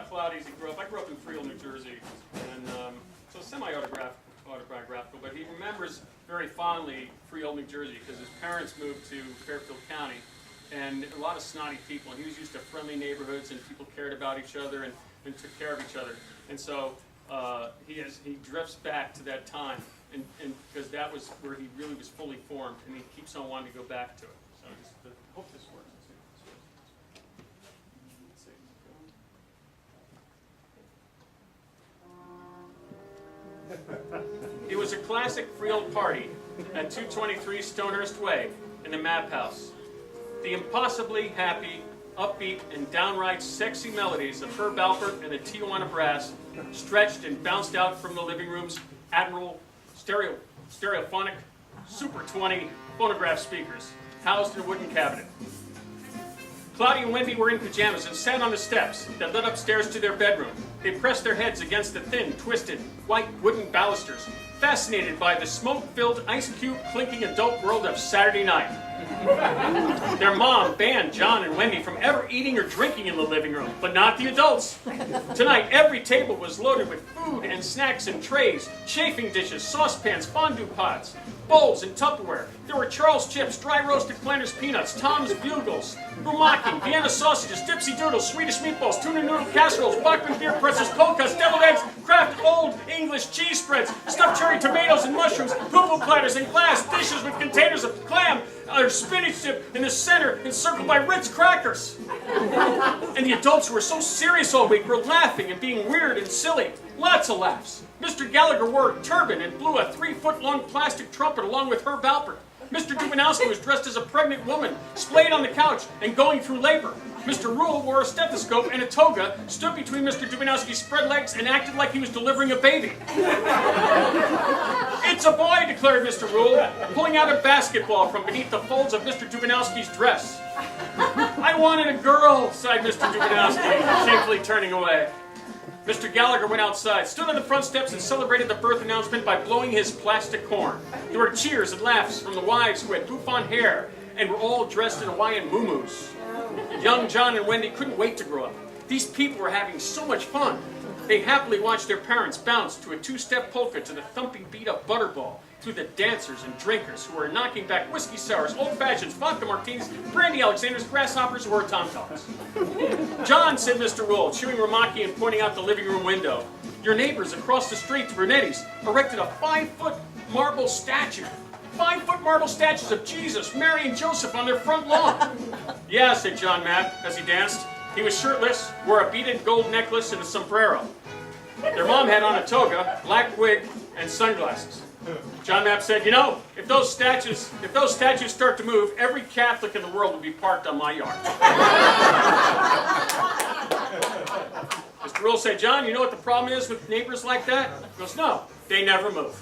about Cloudy as he grew up. I grew up in Freehold, New Jersey, and so semi-autobiographical, but he remembers very fondly Freehold, New Jersey, because his parents moved to Fairfield County, and a lot of snotty people, and he was used to friendly neighborhoods, and people cared about each other and took care of each other. And so he drifts back to that time, and because that was where he really was fully formed, and he keeps on wanting to go back to it. So I just hope this works. It was a classic Freehold party at 223 Stonehurst Way in the Map House. The impossibly happy, upbeat, and downright sexy melodies of Herb Alpert and the Tijuana Brass stretched and bounced out from the living room's Admiral stereophonic Super 20 phonograph speakers housed in a wooden cabinet. Cloudy and Wendy were in pajamas and sat on the steps that led upstairs to their bedroom. They pressed their heads against the thin, twisted, white wooden balusters, fascinated by the smoke-filled, ice-cube-clinking adult world of Saturday night. Their mom banned John and Wendy from ever eating or drinking in the living room, but not the adults. Tonight, every table was loaded with food and snacks and trays, chafing dishes, saucepans, fondue pots, bowls, and Tupperware. There were Charles chips, dry roasted Planters peanuts, Tom's bugles, rumaki, Vienna sausages, dipsy doodles, Swedish meatballs, tuna noodle casseroles, Bachman beer pretzels, cold cuts, deviled eggs, Kraft Old English cheese spreads, stuffed cherry tomatoes and mushrooms, poo-poo platters and glass dishes with containers of clam or spinach dip in the center, encircled by Ritz crackers. And the adults who were so serious all week were laughing and being weird and silly. Lots of laughs. Mr. Gallagher wore a turban and blew a 3-foot-long plastic trumpet along with Herb Alpert. Mr. Dubinowski was dressed as a pregnant woman, splayed on the couch and going through labor. Mr. Rule wore a stethoscope and a toga, stood between Mr. Dubinowski's spread legs, and acted like he was delivering a baby. "It's a boy," declared Mr. Rule, pulling out a basketball from beneath the folds of Mr. Dubinowski's dress. "I wanted a girl," sighed Mr. Dubinowski, shamefully turning away. Mr. Gallagher went outside, stood on the front steps, and celebrated the birth announcement by blowing his plastic horn. There were cheers and laughs from the wives who had bouffant hair and were all dressed in Hawaiian muumuus. Young John and Wendy couldn't wait to grow up. These people were having so much fun. They happily watched their parents bounce to a two-step polka to the thumping beat of Butterball, through the dancers and drinkers who were knocking back whiskey sours, old fashions, vodka martinis, brandy Alexanders, grasshoppers, or tom-toms. "John," said Mr. Rule, chewing Ramaki and pointing out the living room window, "your neighbors across the street, the Brunettis, erected a 5-foot marble statue. 5-foot marble statues of Jesus, Mary, and Joseph on their front lawn." "Yeah," said John Mapp as he danced. He was shirtless, wore a beaded gold necklace and a sombrero. Their mom had on a toga, black wig, and sunglasses. John Mapp said, "You know, if those statues start to move, every Catholic in the world will be parked on my yard." Mr. Rule said, "John, you know what the problem is with neighbors like that?" He goes, "No, they never move."